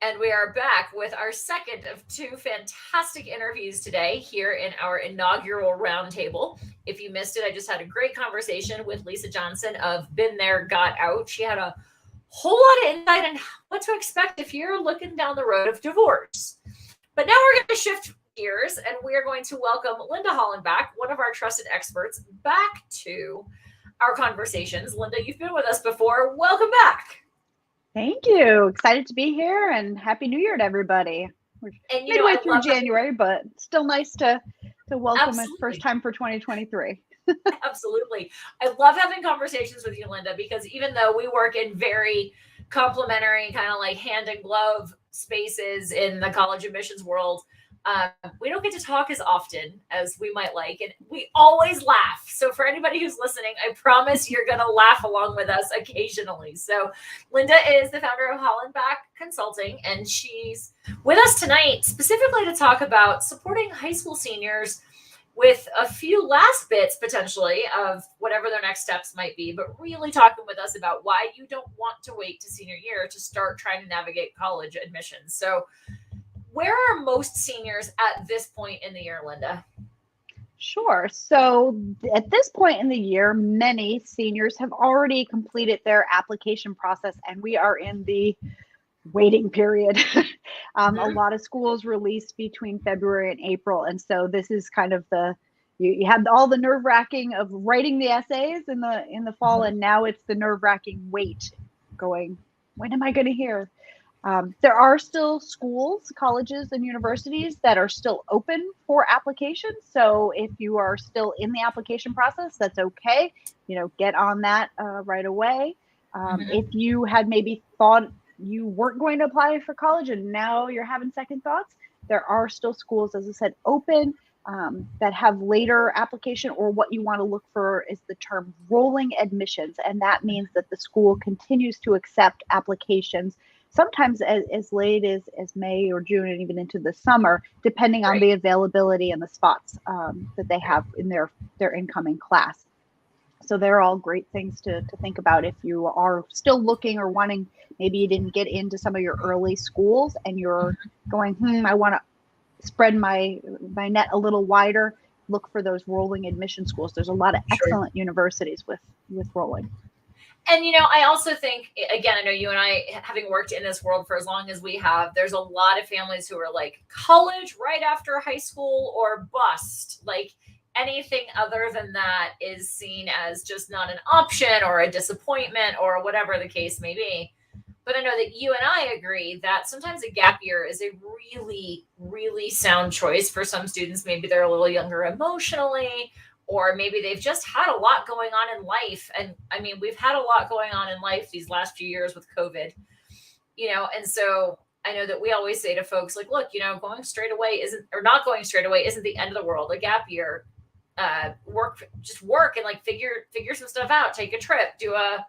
And we are back with our second of two fantastic interviews today here in our inaugural roundtable. If you missed it, I just had a great conversation with Lisa Johnson of Been There, Got Out. She had a whole lot of insight on what to expect if you're looking down the road of divorce. But now we're going to shift gears and we are going to welcome Linda Hollenback, one of our trusted experts, back to our conversations. Linda, you've been with us before. Welcome back. Thank you. Excited to be here and Happy New Year to everybody. We're And midway I through love January, but still nice to welcome it first absolutely. time for 2023. Absolutely. I love having conversations with you, Linda, because even though we work in very complementary, kind of like hand and glove spaces in the college admissions world, we don't get to talk as often as we might like. And we always laugh. So, for anybody who's listening, I promise you're going to laugh along with us occasionally. So, Linda is the founder of Hollenback Consulting, and she's with us tonight specifically to talk about supporting high school seniors with a few last bits potentially of whatever their next steps might be, but really talking with us about why you don't want to wait to senior year to start trying to navigate college admissions. So, where are most seniors at this point in the year, Linda? Sure. So at this point in the year, many seniors have already completed their application process, and we are in the waiting period. A lot of schools release between February and April. And so this is kind of you had all the nerve wracking of writing the essays in the fall. And now it's the nerve wracking wait going, when am I going to hear? There are still schools, colleges, and universities that are still open for applications. So if you are still in the application process, that's okay. Get on that right away. If you had maybe thought you weren't going to apply for college and now you're having second thoughts, there are still schools, as I said, open that have later application, or what you want to look for is the term rolling admissions. And that means that the school continues to accept applications sometimes as late as May or June, and even into the summer, depending on the availability and the spots that they have in their incoming class. So they're all great things to think about if you are still looking or wanting. Maybe you didn't get into some of your early schools and you're going, I want to spread my net a little wider. Look for those rolling admission schools. There's a lot of excellent universities with rolling. And, I also think, again, I know you and I, having worked in this world for as long as we have, there's a lot of families who are like, college right after high school or bust. Like, anything other than that is seen as just not an option or a disappointment or whatever the case may be. But I know that you and I agree that sometimes a gap year is a really, really sound choice for some students. Maybe they're a little younger emotionally, or maybe they've just had a lot going on in life. And I mean, we've had a lot going on in life these last few years with COVID, and so I know that we always say to folks like, look, going straight away not going straight away isn't the end of the world. A gap year, work and like figure some stuff out, take a trip, do a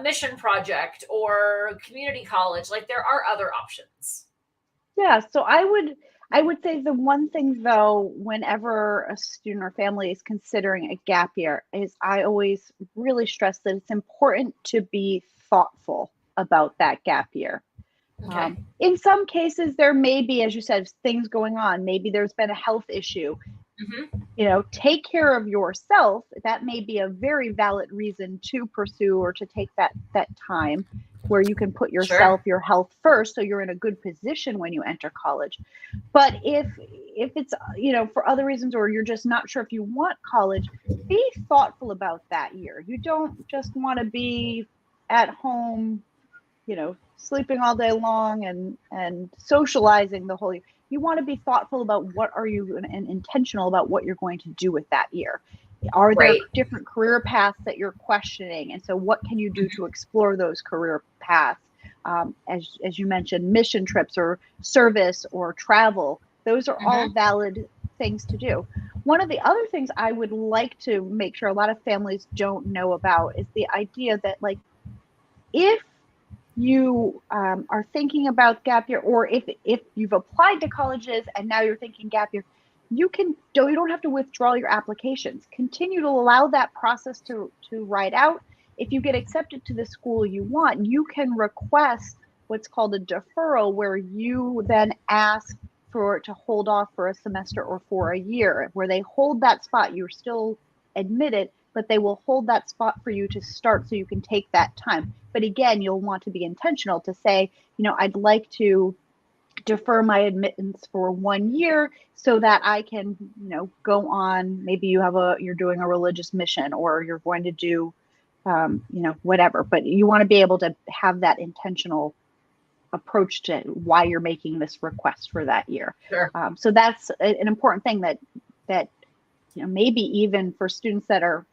mission project or community college. Like, there are other options. Yeah. So I would say the one thing, though, whenever a student or family is considering a gap year, is I always really stress that it's important to be thoughtful about that gap year. Okay. In some cases, there may be, as you said, things going on. Maybe there's been a health issue. Take care of yourself. That may be a very valid reason to pursue or to take that time where you can put yourself, your health first, so you're in a good position when you enter college. But if it's, for other reasons, or you're just not sure if you want college, be thoughtful about that year. You don't just want to be at home, sleeping all day long and socializing the whole year. You want to be thoughtful about what are you and intentional about what you're going to do with that year. Are there different career paths that you're questioning? And so what can you do to explore those career paths? As you mentioned, mission trips or service or travel, those are all valid things to do. One of the other things I would like to make sure a lot of families don't know about is the idea that, like, if you are thinking about gap year, or if you've applied to colleges and now you're thinking gap year, you don't have to withdraw your applications. Continue to allow that process to ride out. If you get accepted to the school you want, you can request what's called a deferral, where you then ask to hold off for a semester or for a year, where they hold that spot. You're still admitted, but they will hold that spot for you to start so you can take that time. But again, you'll want to be intentional to say, I'd like to defer my admittance for 1 year so that I can, go on. Maybe you're doing a religious mission, or you're going to do, whatever, but you want to be able to have that intentional approach to why you're making this request for that year. Sure. So that's an important thing that maybe even for students that are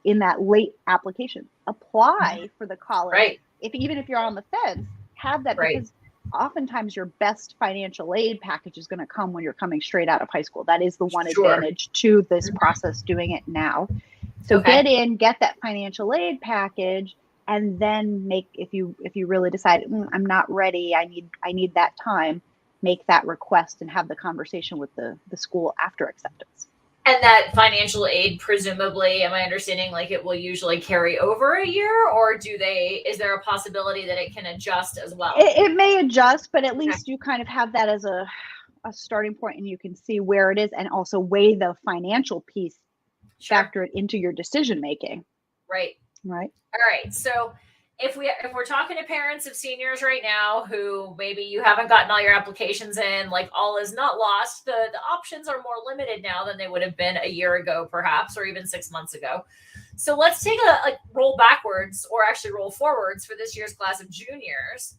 in that late application, apply for the college. Right. Even if you're on the fence, have that, because oftentimes your best financial aid package is going to come when you're coming straight out of high school. That is the one advantage to this process, doing it now. So get that financial aid package, and then if you really decide I'm not ready, I need that time, make that request and have the conversation with the school after acceptance. And that financial aid, presumably, am I understanding, like, it will usually carry over a year, or is there a possibility that it can adjust as well? It may adjust, but at least you kind of have that as a starting point, and you can see where it is, and also weigh the financial piece, factor it into your decision making. Right. All right. So if we're talking to parents of seniors right now who maybe you haven't gotten all your applications in, like, all is not lost. The options are more limited now than they would have been a year ago, perhaps, or even 6 months ago. So let's take a roll backwards, or actually roll forwards, for this year's class of juniors.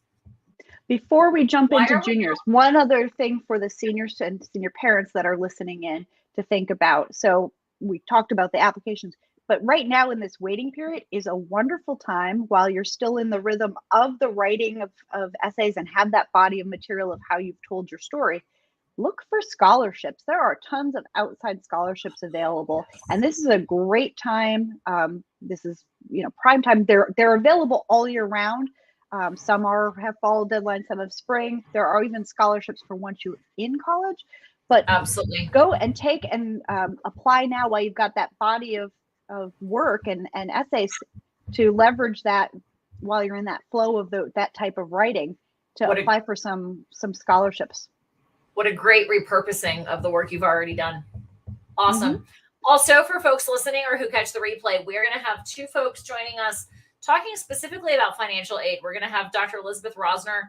Before we jump into juniors, one other thing for the seniors and senior parents that are listening in to think about. So we talked about the applications, but right now in this waiting period is a wonderful time, while you're still in the rhythm of the writing of essays and have that body of material of how you've told your story. Look for scholarships. There are tons of outside scholarships available, and this is a great time. This is prime time. They're available all year round. Some have fall deadlines, some have spring. There are even scholarships for once you're in college. But absolutely, go and take and apply now while you've got that body of work and essays, to leverage that while you're in that flow of that type of writing, to apply for some scholarships. What a great repurposing of the work you've already done. Awesome. Also, for folks listening or who catch the replay, we're going to have two folks joining us talking specifically about financial aid. We're going to have Dr. Elizabeth Rosner,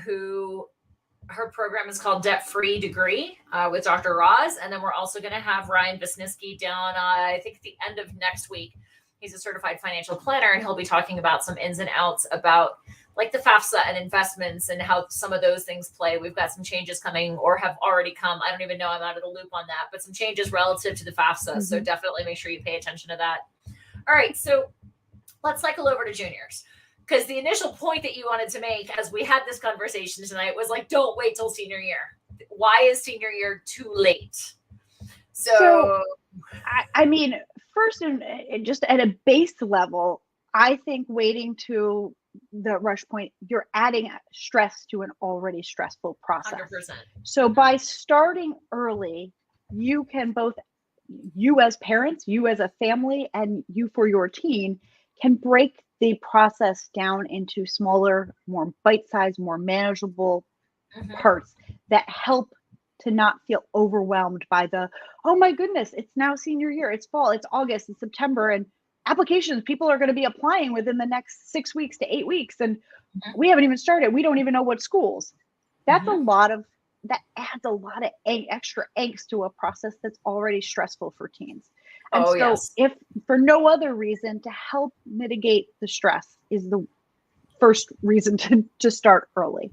who her program is called Debt Free Degree with Dr. Roz. And then we're also going to have Ryan Wisniewski down, I think, at the end of next week. He's a certified financial planner, and he'll be talking about some ins and outs about, like, the FAFSA and investments and how some of those things play. We've got some changes coming, or have already come. I don't even know. I'm out of the loop on that, but some changes relative to the FAFSA. So definitely make sure you pay attention to that. All right. So let's cycle over to juniors, because the initial point that you wanted to make as we had this conversation tonight was, like, don't wait till senior year. Why is senior year too late? So I mean, first, and just at a base level, I think waiting to the rush point, you're adding stress to an already stressful process. 100%. So by starting early, you can both, you as parents, you as a family, and you for your teen, can break the process down into smaller, more bite-sized, more manageable parts that help to not feel overwhelmed by oh my goodness, it's now senior year, it's fall, it's August, it's September, and applications, people are going to be applying within the next 6 weeks to 8 weeks, and we haven't even started. We don't even know what schools. That adds a lot of extra angst to a process that's already stressful for teens. And if for no other reason, to help mitigate the stress is the first reason to start early.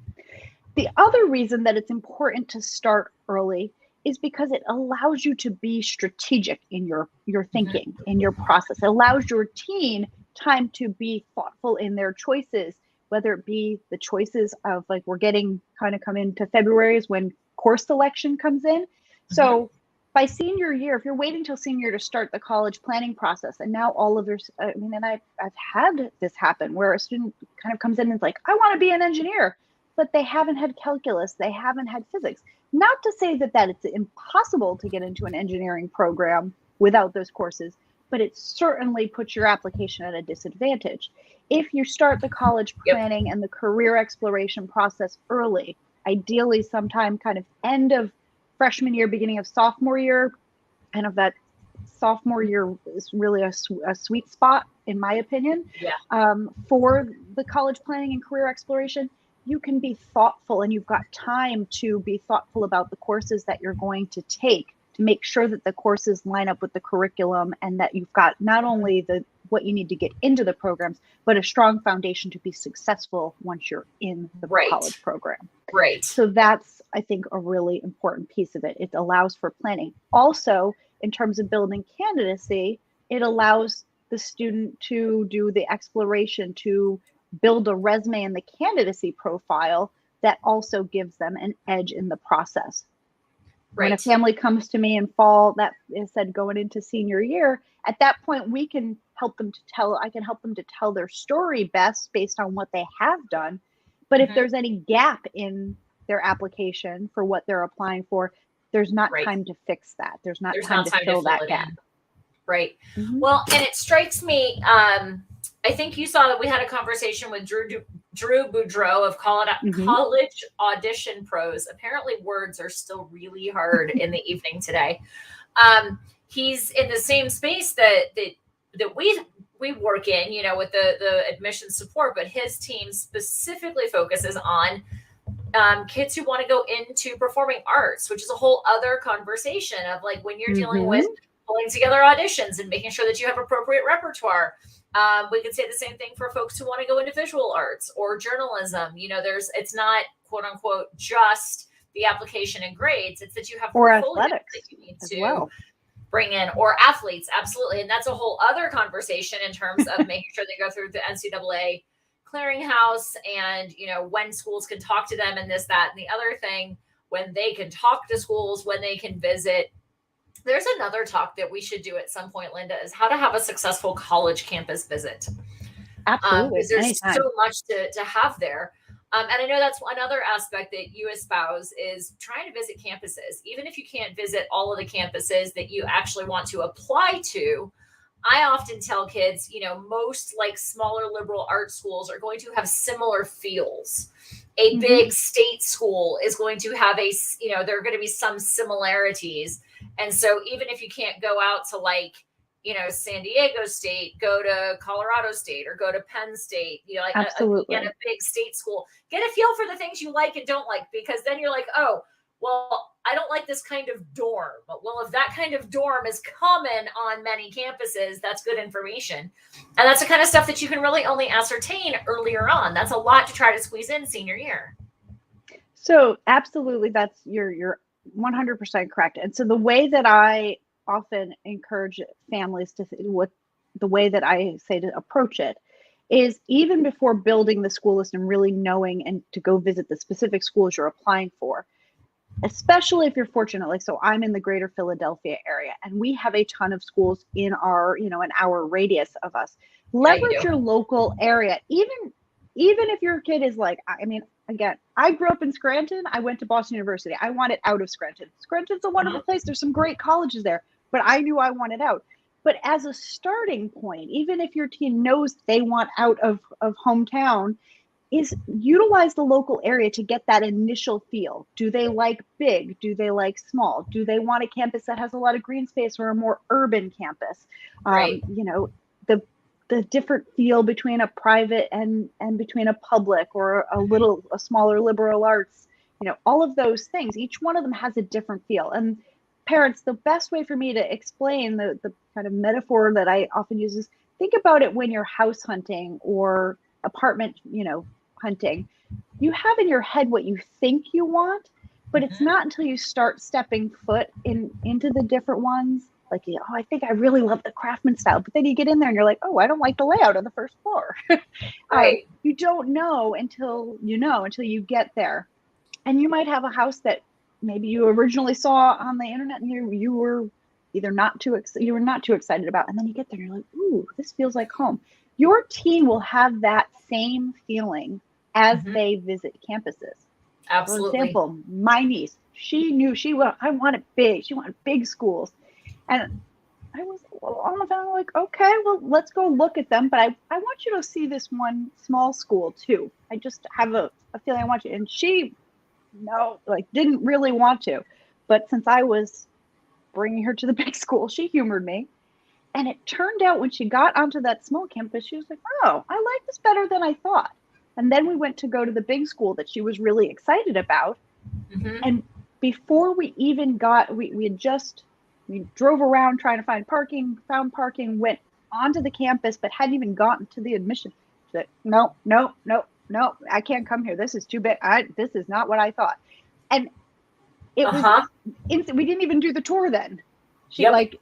The other reason that it's important to start early is because it allows you to be strategic in your thinking, in your process. It allows your teen time to be thoughtful in their choices, whether it be the choices of, like, we're getting come into February is when course selection comes in. So by senior year, if you're waiting till senior to start the college planning process, and now all of there's, and I've had this happen where a student kind of comes in and is like, I want to be an engineer, but they haven't had calculus, they haven't had physics. Not to say that it's impossible to get into an engineering program without those courses, but it certainly puts your application at a disadvantage. If you start the college planning and the career exploration process early, ideally sometime kind of end of freshman year, beginning of sophomore year, kind of that sophomore year is really a sweet spot, in my opinion, for the college planning and career exploration. You can be thoughtful, and you've got time to be thoughtful about the courses that you're going to take, to make sure that the courses line up with the curriculum, and that you've got not only what you need to get into the programs, but a strong foundation to be successful once you're in the college program. Right. So that's, I think, a really important piece of it. It allows for planning. Also, in terms of building candidacy, it allows the student to do the exploration, to build a resume and the candidacy profile that also gives them an edge in the process. When a family comes to me in fall, that is said going into senior year, at that point we can help them I can help them to tell their story best based on what they have done. But if there's any gap in their application for what they're applying for, there's not time to fix that. There's not time to fill that gap. Right. Well, and it strikes me, I think you saw that we had a conversation with Drew Boudreau of College Audition Pros. Apparently words are still really hard in the evening today. He's in the same space that we work in, you know, with the admission support, but his team specifically focuses on kids who want to go into performing arts, which is a whole other conversation of like when you're dealing with pulling together auditions and making sure that you have appropriate repertoire. We could say the same thing for folks who want to go into visual arts or journalism. You know, it's not quote unquote just the application and grades. It's that you have or athletics that you need to bring in, or athletes. Absolutely. And that's a whole other conversation in terms of making sure they go through the NCAA clearinghouse and, you know, when schools can talk to them and this, that, and the other thing, when they can talk to schools, when they can visit. There's another talk that we should do at some point, Linda, is how to have a successful college campus visit. Absolutely. Because there's so much to have there. And I know that's another aspect that you espouse is trying to visit campuses. Even if you can't visit all of the campuses that you actually want to apply to, I often tell kids, you know, most like smaller liberal arts schools are going to have similar feels. A big state school is going to have there are going to be some similarities. And so even if you can't go out to like, you know, San Diego State, go to Colorado State or go to Penn State, you know, like a big state school, get a feel for the things you like and don't like, because then you're like, oh, well, I don't like this kind of dorm. Well, if that kind of dorm is common on many campuses, that's good information. And that's the kind of stuff that you can really only ascertain earlier on. That's a lot to try to squeeze in senior year. So absolutely, that's you're 100% correct. And so the way that I often encourage families to the way that I say to approach it is even before building the school list and really knowing and to go visit the specific schools you're applying for, especially if you're fortunate, like, so I'm in the greater Philadelphia area and we have a ton of schools in our, you know, an hour radius of us. Leverage your local area. Even if your kid is like, I mean, again, I grew up in Scranton. I went to Boston University. I wanted out of Scranton. Scranton's a wonderful place. There's some great colleges there, but I knew I wanted out. But as a starting point, even if your teen knows they want out of hometown, is utilize the local area to get that initial feel. Do they like big? Do they like small? Do they want a campus that has a lot of green space or a more urban campus? You know, the different feel between a private and between a public or a smaller liberal arts, you know, all of those things, each one of them has a different feel. And parents, the best way for me to explain the kind of metaphor that I often use is think about it when you're house hunting or apartment, you know, hunting. You have in your head what you think you want, but it's not until you start stepping foot into the different ones. Like, oh, I think I really love the craftsman style, but then you get in there and you're like, oh, I don't like the layout of the first floor. Right. You don't know until you get there. And you might have a house that maybe you originally saw on the internet and you were either not too excited about, and then you get there and you're like, ooh, this feels like home. Your teen will have that same feeling as they visit campuses. Absolutely. For example, my niece, she knew I wanted big. She wanted big schools. And was on the phone, like, okay, well, let's go look at them. But I want you to see this one small school too. I just have a feeling I want you. And she, no, like, didn't really want to. But since I was bringing her to the big school, she humored me. And it turned out when she got onto that small campus, she was like, oh, I like this better than I thought. And then we went to go to the big school that she was really excited about. And before we even got, we drove around trying to find parking, found parking, went onto the campus, but hadn't even gotten to the admission. She's like, no, no, no, no, I can't come here. This is too big. This is not what I thought. And it was, we didn't even do the tour then. She like,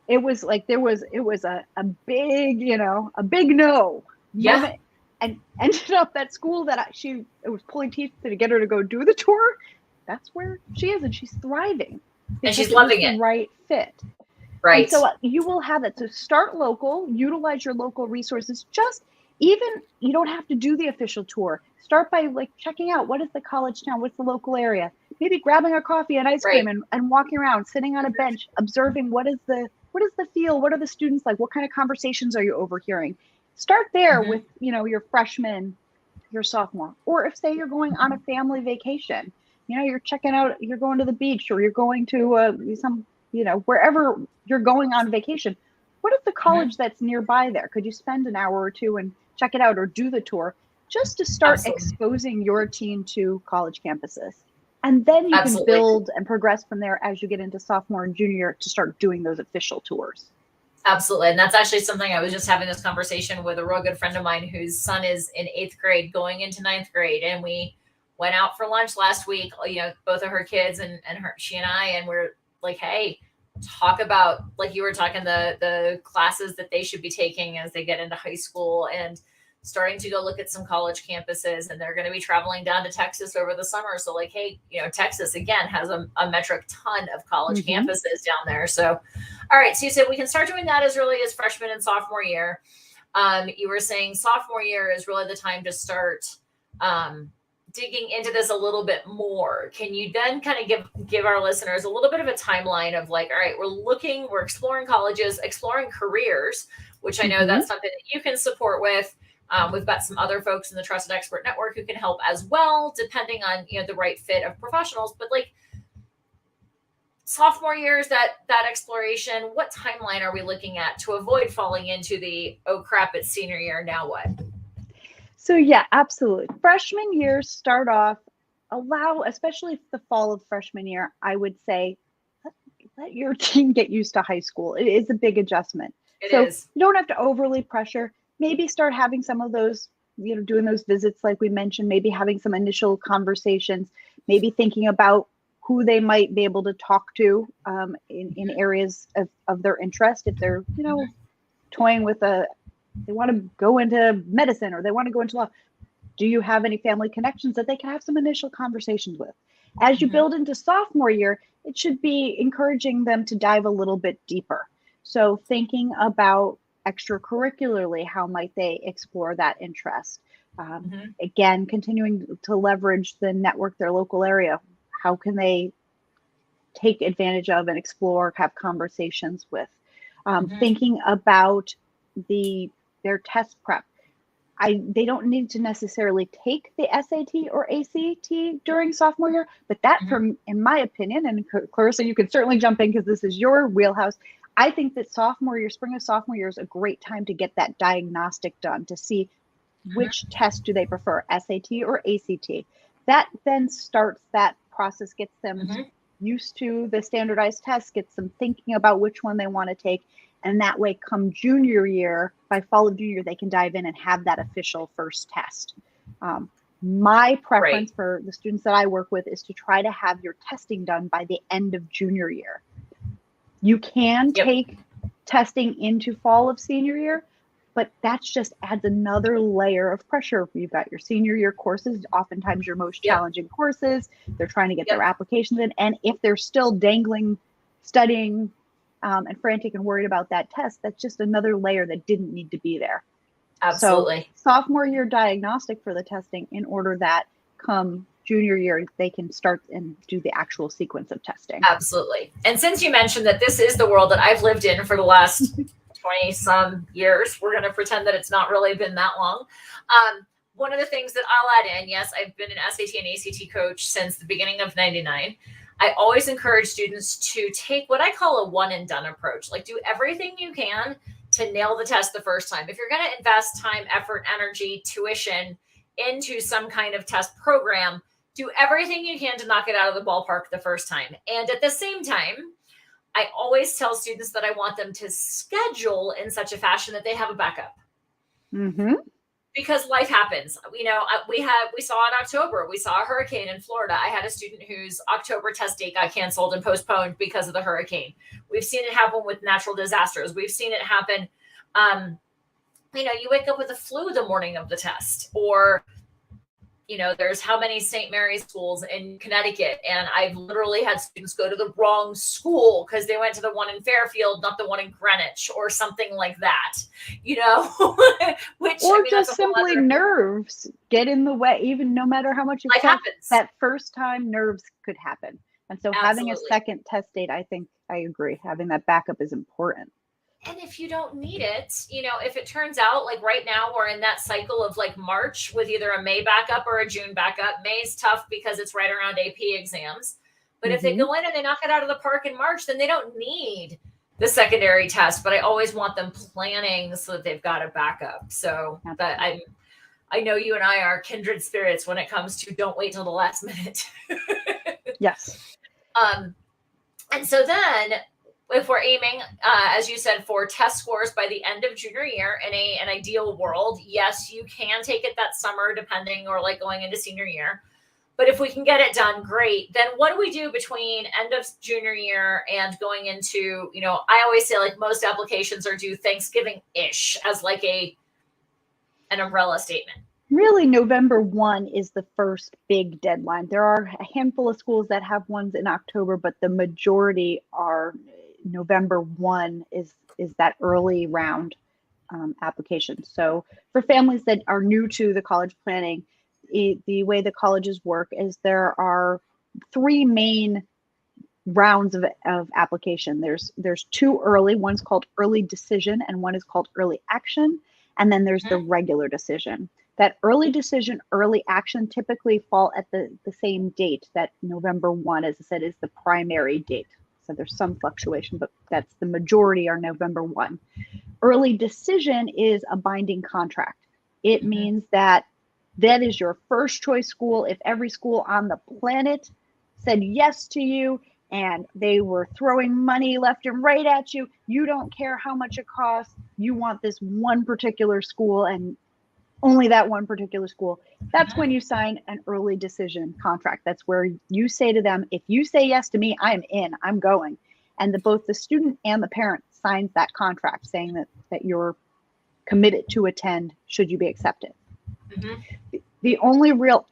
it was like, it was a big, a big no moment. And ended up that school that it was pulling teeth to get her to go do the tour. That's where she is, and she's thriving. And she's loving it. The right fit. Right. And so you will have that. So start local, utilize your local resources. You don't have to do the official tour. Start by like checking out what is the college town, what's the local area. Maybe grabbing a coffee and ice cream and walking around, sitting on a bench, observing what is the feel, what are the students like, what kind of conversations are you overhearing. Start there with, your freshman, your sophomore, or if say you're going on a family vacation, you're checking out, you're going to the beach or you're going to wherever you're going on vacation. What is the college that's nearby there? Could you spend an hour or two and check it out or do the tour just to start exposing your teen to college campuses? And then you can build and progress from there as you get into sophomore and junior year to start doing those official tours. Absolutely. And that's actually something I was just having this conversation with a real good friend of mine whose son is in 8th grade going into 9th grade. And we went out for lunch last week, both of her kids and she and I, and we're like, hey, talk about, like you were talking, the classes that they should be taking as they get into high school and starting to go look at some college campuses. And they're going to be traveling down to Texas over the summer. So like, hey, Texas again has a metric ton of college campuses down there. So, all right. So you said we can start doing that as early as freshman and sophomore year. You were saying sophomore year is really the time to start digging into this a little bit more. Can you then kind of give our listeners a little bit of a timeline of like, all right, we're exploring colleges, exploring careers, which I know that's something that you can support with. We've got some other folks in the Trusted Expert Network who can help as well, depending on the right fit of professionals. But like sophomore years, that exploration, what timeline are we looking at to avoid falling into the oh crap, it's senior year, now what? So yeah, absolutely. Freshman years start off, especially the fall of freshman year, I would say, let your teen get used to high school. It is a big adjustment. It is. You don't have to overly pressure. Maybe start having some of those, doing those visits like we mentioned, maybe having some initial conversations, maybe thinking about who they might be able to talk to in areas of their interest. If they're, toying with they want to go into medicine or they want to go into law. Do you have any family connections that they can have some initial conversations with? As you build into sophomore year, it should be encouraging them to dive a little bit deeper. So thinking about extracurricularly, how might they explore that interest? Again, continuing to leverage the network, their local area. How can they take advantage of and explore, have conversations with? Thinking about their test prep. They don't need to necessarily take the SAT or ACT during sophomore year, but that, in my opinion, and Clarissa, you can certainly jump in because this is your wheelhouse. I think that spring of sophomore year is a great time to get that diagnostic done to see which test do they prefer, SAT or ACT. That then starts that process, gets them used to the standardized tests, gets them thinking about which one they want to take. And that way, come junior year, by fall of junior year, they can dive in and have that official first test. My preference for the students that I work with is to try to have your testing done by the end of junior year. You can take testing into fall of senior year, but that just adds another layer of pressure. You've got your senior year courses, oftentimes your most challenging courses. They're trying to get their applications in. And if they're still dangling, studying, and frantic and worried about that test, that's just another layer that didn't need to be there. Absolutely. So sophomore year diagnostic for the testing in order that come junior year, they can start and do the actual sequence of testing. Absolutely. And since you mentioned that this is the world that I've lived in for the last 20 some years, we're going to pretend that it's not really been that long. One of the things that I'll add in, yes, I've been an SAT and ACT coach since the beginning of 99. I always encourage students to take what I call a one and done approach. Like, do everything you can to nail the test the first time. If you're going to invest time, effort, energy, tuition into some kind of test program, do everything you can to knock it out of the ballpark the first time. And at the same time, I always tell students that I want them to schedule in such a fashion that they have a backup. Mm-hmm. Because life happens. You know, we saw in October, we saw a hurricane in Florida. I had a student whose October test date got canceled and postponed because of the hurricane. We've seen it happen with natural disasters. We've seen it happen. You know, you wake up with a flu the morning of the test, or, you know, there's how many St. Mary's schools in Connecticut. And I've literally had students go to the wrong school because they went to the one in Fairfield, not the one in Greenwich, or something like that, you know, which, or just simply nerves get in the way, even no matter how much you test, that first time nerves could happen. And so having a second test date, I think I agree. Having that backup is important. And if you don't need it, you know, if it turns out like right now we're in that cycle of like March with either a May backup or a June backup. May's tough because it's right around AP exams. But if they go in and they knock it out of the park in March, then they don't need the secondary test. But I always want them planning so that they've got a backup. So that I know you and I are kindred spirits when it comes to don't wait till the last minute. Yes. And so then, if we're aiming, as you said, for test scores by the end of junior year in an ideal world, yes, you can take it that summer, depending, or like going into senior year. But if we can get it done, great. Then what do we do between end of junior year and going into, you know, I always say like most applications are due Thanksgiving-ish as like an umbrella statement. Really, November 1 is the first big deadline. There are a handful of schools that have ones in October, but the majority are November 1 is that early round application. So for families that are new to the college planning, the way the colleges work is there are 3 main rounds of application. There's 2 early. One's called early decision and one is called early action. And then there's the regular decision. That early decision, early action typically fall at the same date. That November 1, as I said, is the primary date. So there's some fluctuation, but that's the majority are November 1. Early decision is a binding contract. It means that is your first choice school. If every school on the planet said yes to you and they were throwing money left and right at you, you don't care how much it costs. You want this one particular school and only that one particular school. That's when you sign an early decision contract. That's where you say to them, if you say yes to me, I'm in, I'm going. And both the student and the parent signs that contract saying that you're committed to attend should you be accepted. The only real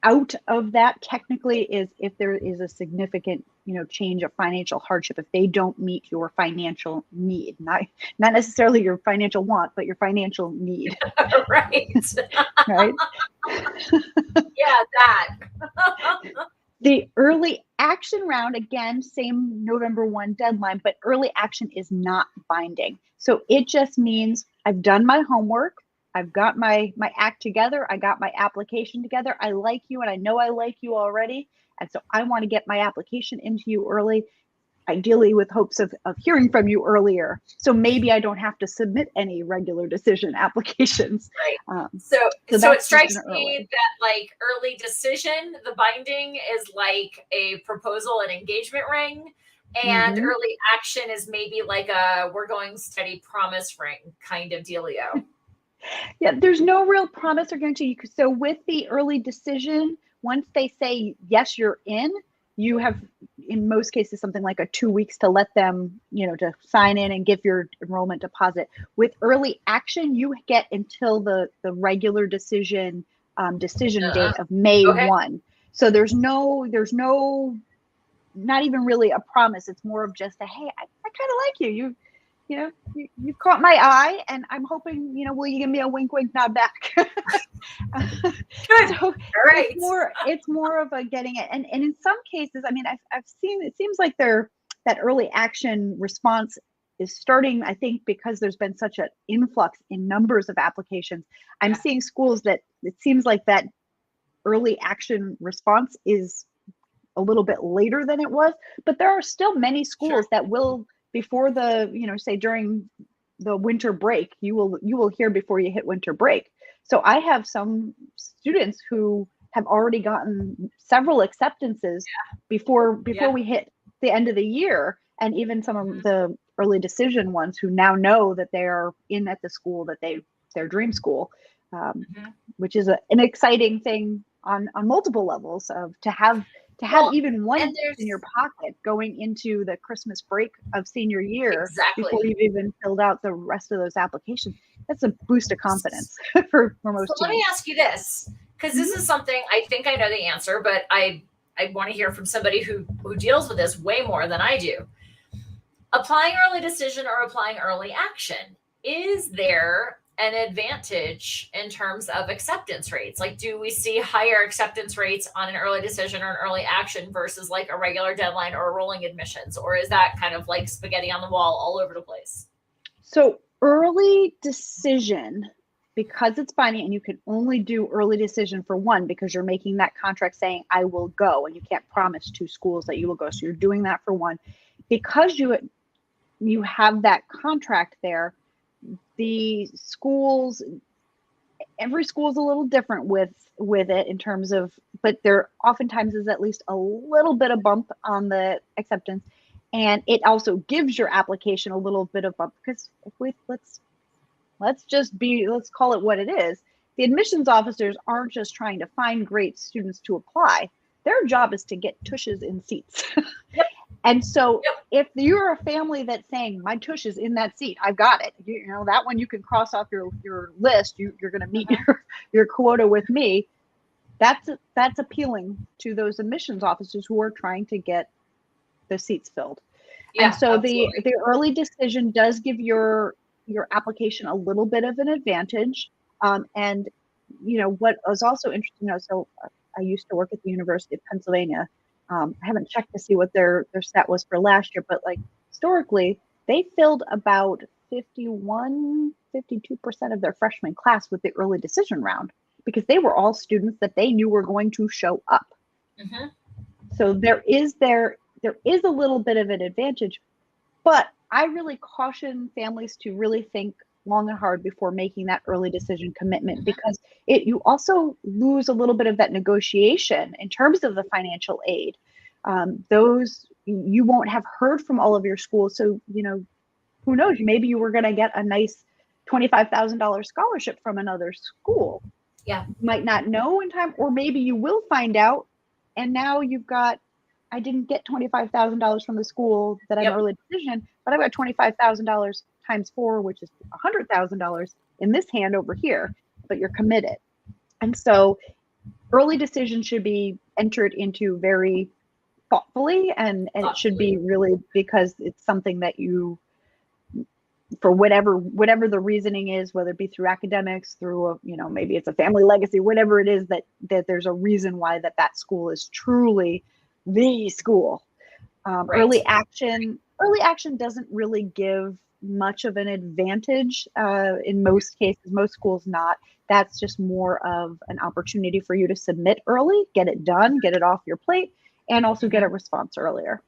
out of that technically is if there is a significant, you know, change of financial hardship, if they don't meet your financial need, not necessarily your financial want, but your financial need. Right. Right. Yeah, that. The early action round, again, same November 1 deadline, but early action is not binding. So it just means I've done my homework. I've got my act together. I got my application together. I like you and I know I like you already. And so I want to get my application into you early, ideally with hopes of hearing from you earlier. So maybe I don't have to submit any regular decision applications. Right. So it strikes me that like early decision, the binding is like a proposal and engagement ring. And early action is maybe like a we're going steady promise ring kind of dealio. Yeah, there's no real promise or guarantee. So with the early decision, once they say, yes, you're in, you have, in most cases, something like a 2 weeks to let them, you know, to sign in and give your enrollment deposit. With early action, you get until the regular decision date of May 1. So there's no, not even really a promise. It's more of just a, hey, I kind of like you. you caught my eye, and I'm hoping, will you give me a wink, wink, nod back? Good. So All right. it's more of a getting it. And in some cases, I mean, I've seen, it seems like that early action response is starting, I think, because there's been such an influx in numbers of applications. I'm seeing schools that it seems like that early action response is a little bit later than it was, but there are still many schools that will, before the, say during the winter break, you will hear before you hit winter break. So I have some students who have already gotten several acceptances before we hit the end of the year, and even some of the early decision ones who now know that they are in at the school that their dream school, which is an exciting thing on multiple levels, of to have even one in your pocket going into the Christmas break of senior year before you've even filled out the rest of those applications. That's a boost of confidence for most teams. Let me ask you this, because this is something I think I know the answer, but I want to hear from somebody who deals with this way more than I do. Applying early decision or applying early action, is there an advantage in terms of acceptance rates? Like, do we see higher acceptance rates on an early decision or an early action versus like a regular deadline or rolling admissions? Or is that kind of like spaghetti on the wall all over the place? So early decision, because it's binding and you can only do early decision for one, because you're making that contract saying I will go, and you can't promise two schools that you will go. So you're doing that for one. Because you have that contract there, the schools, every school is a little different with it in terms of, but there oftentimes is at least a little bit of bump on the acceptance, and it also gives your application a little bit of bump, because if let's call it what it is. The admissions officers aren't just trying to find great students to apply. Their job is to get tushes in seats. And so if you're a family that's saying my tush is in that seat, I've got it, that one you can cross off your list, you're going to meet your quota with me. That's appealing to those admissions officers who are trying to get the seats filled. And so absolutely. the early decision does give your application a little bit of an advantage. And what was also interesting, so I used to work at the University of Pennsylvania. I haven't checked to see what their stat was for last year, but like historically, they filled about 52% of their freshman class with the early decision round, because they were all students that they knew were going to show up. So there is a little bit of an advantage, but I really caution families to really think long and hard before making that early decision commitment, because you also lose a little bit of that negotiation in terms of the financial aid. Those you won't have heard from all of your schools, so who knows? Maybe you were going to get a nice $25,000 scholarship from another school. You might not know in time, or maybe you will find out, and now you've got, I didn't get $25,000 from the school that I'm early decision, but I've got $25,000 times 4, which is $100,000 in this hand over here, but you're committed. And so early decision should be entered into very thoughtfully, and it should be really because it's something that you, for whatever the reasoning is, whether it be through academics, through maybe it's a family legacy, whatever it is, that there's a reason why that school is truly the school. Early action doesn't really give much of an advantage in most cases, most schools not. That's just more of an opportunity for you to submit early, get it done, get it off your plate, and also get a response earlier.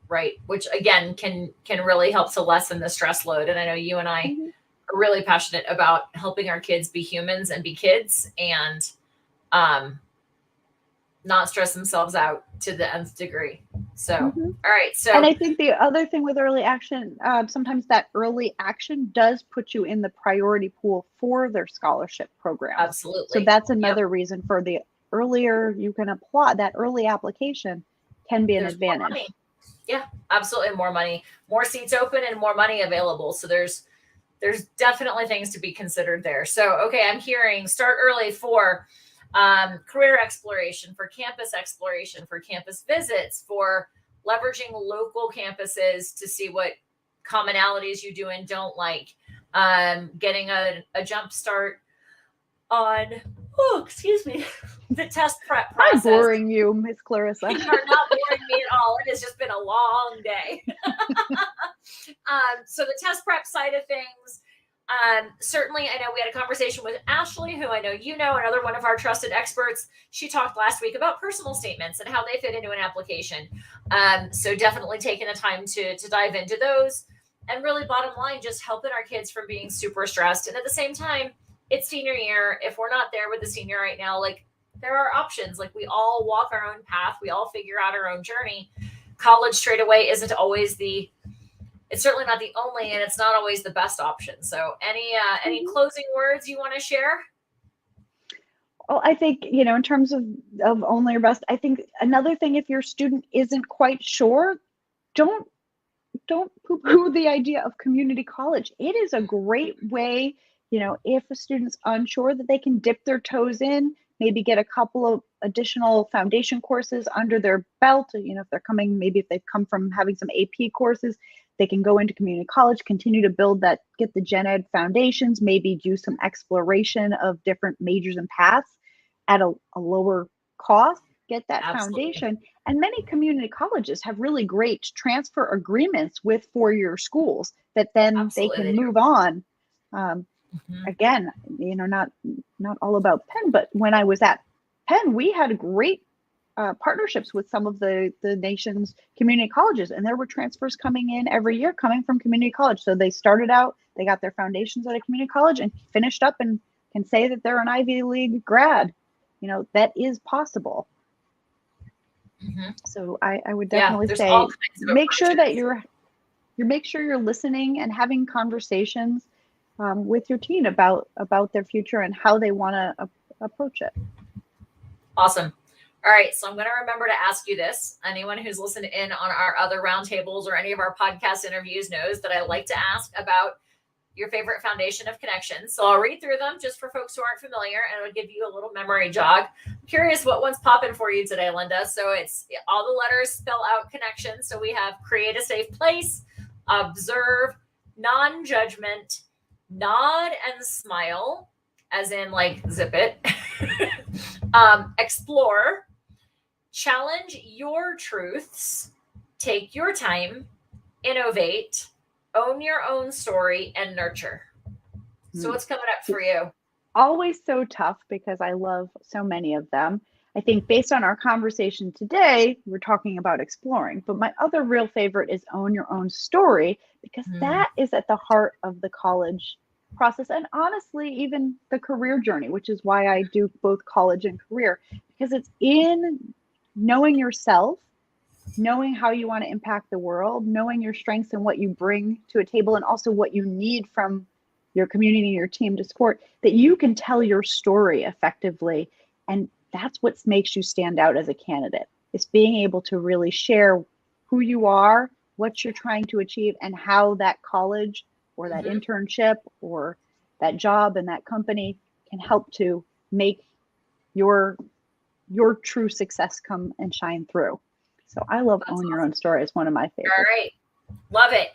Right, which again can really help to lessen the stress load. And I know you and I are really passionate about helping our kids be humans and be kids, and not stress themselves out to the nth degree. So, all right. So, and I think the other thing with early action, sometimes that early action does put you in the priority pool for their scholarship program. Absolutely. So that's another reason for the earlier you can apply, that early application can be an advantage. Yeah, absolutely. More money, more seats open, and more money available. So there's definitely things to be considered there. So, okay, I'm hearing start early for career exploration, for campus exploration, for campus visits, for leveraging local campuses to see what commonalities you do and don't like, getting a jump start on, excuse me, the test prep process. I'm boring you, Miss Clarissa. You are not boring me at all. It has just been a long day. So the test prep side of things, certainly, I know we had a conversation with Ashley, who I know you know, another one of our trusted experts. She talked last week about personal statements and how they fit into an application. So definitely taking the time to dive into those, and really bottom line, just helping our kids from being super stressed. And at the same time, it's senior year. If we're not there with the senior right now, like, there are options. Like, we all walk our own path. We all figure out our own journey. College straight away isn't always it's certainly not the only, and it's not always the best option. So any closing words you want to share? Well, I think, in terms of only your best, I think another thing, if your student isn't quite sure, don't poo-poo the idea of community college. It is a great way, if a student's unsure, that they can dip their toes in, maybe get a couple of additional foundation courses under their belt. If they've come from having some AP courses, they can go into community college, continue to build that, get the gen ed foundations, maybe do some exploration of different majors and paths at a lower cost, get that Absolutely. foundation. And many community colleges have really great transfer agreements with four-year schools that then Absolutely, they can move on. Mm-hmm. Again, not all about Penn, but when I was at Penn, we had great partnerships with some of the nation's community colleges, and there were transfers coming in every year coming from community college. So they started out, they got their foundations at a community college and finished up and can say that they're an Ivy League grad. That is possible. Mm-hmm. So I would definitely say, make sure that you're listening and having conversations with your teen about their future and how they want to approach it. Awesome. All right. So I'm going to remember to ask you this. Anyone who's listened in on our other roundtables or any of our podcast interviews knows that I like to ask about your favorite foundation of connections. So I'll read through them just for folks who aren't familiar, and it'll give you a little memory jog. I'm curious what one's popping for you today, Linda. So it's all the letters spell out connection. So we have create a safe place, observe, non-judgment, nod and smile, as in like zip it, explore, challenge your truths, take your time, innovate, own your own story, and nurture. So what's coming up for you? Always so tough because I love so many of them. I think based on our conversation today, we're talking about exploring, but my other real favorite is own your own story, because that is at the heart of the college process, and honestly, even the career journey, which is why I do both college and career, because it's in knowing yourself, knowing how you want to impact the world, knowing your strengths and what you bring to a table, and also what you need from your community and your team to support, that you can tell your story effectively. And that's what makes you stand out as a candidate. It's being able to really share who you are, what you're trying to achieve, and how that college or that internship or that job and that company can help to make your true success come and shine through. So I love Own Your Own Story. It's one of my favorites. All right. Love it.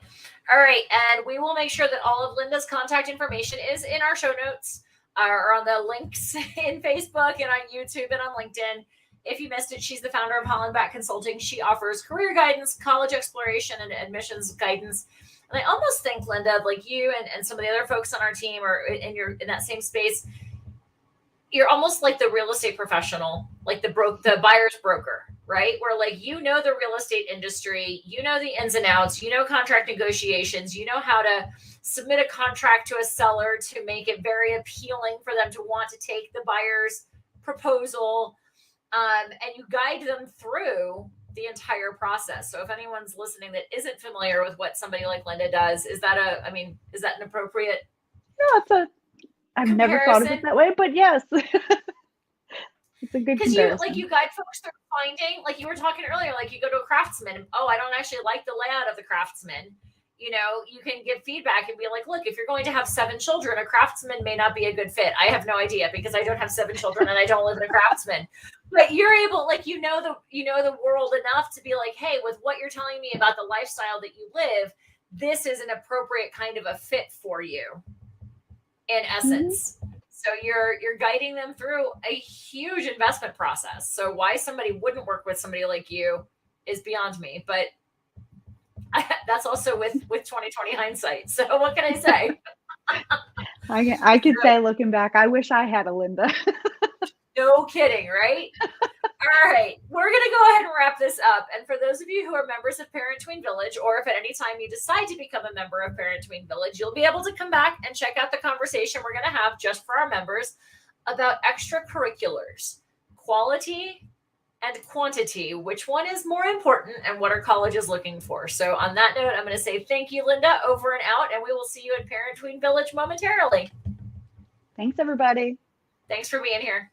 All right. And we will make sure that all of Linda's contact information is in our show notes or on the links in Facebook and on YouTube and on LinkedIn. If you missed it, she's the founder of Hollenback Consulting. She offers career guidance, college exploration, and admissions guidance. And I almost think, Linda, like you and some of the other folks on our team or in that same space, you're almost like the real estate professional, like the buyer's broker, right? Where like, the real estate industry, the ins and outs, contract negotiations, how to submit a contract to a seller to make it very appealing for them to want to take the buyer's proposal. And you guide them through the entire process. So if anyone's listening that isn't familiar with what somebody like Linda does, is that an appropriate? No, I've never thought of it that way, but yes. It's a good comparison. Because you guide folks through finding, like you were talking earlier, like you go to a craftsman. Oh, I don't actually like the layout of the craftsman. You can give feedback and be like, look, if you're going to have 7 children, a craftsman may not be a good fit. I have no idea because I don't have 7 children and I don't live in a craftsman. But you're able, like, the world enough to be like, hey, with what you're telling me about the lifestyle that you live, this is an appropriate kind of a fit for you in essence. Mm-hmm. So you're guiding them through a huge investment process. So why somebody wouldn't work with somebody like you is beyond me, but that's also with 2020 hindsight. So what can I say? I could say, looking back, I wish I had a Linda. No kidding, right? All right, we're going to go ahead and wrap this up. And for those of you who are members of Parent Tween Village, or if at any time you decide to become a member of Parent Tween Village, you'll be able to come back and check out the conversation we're going to have just for our members about extracurriculars, quality and quantity. Which one is more important and what are colleges looking for? So on that note, I'm going to say thank you, Linda, over and out, and we will see you at Parent Tween Village momentarily. Thanks, everybody. Thanks for being here.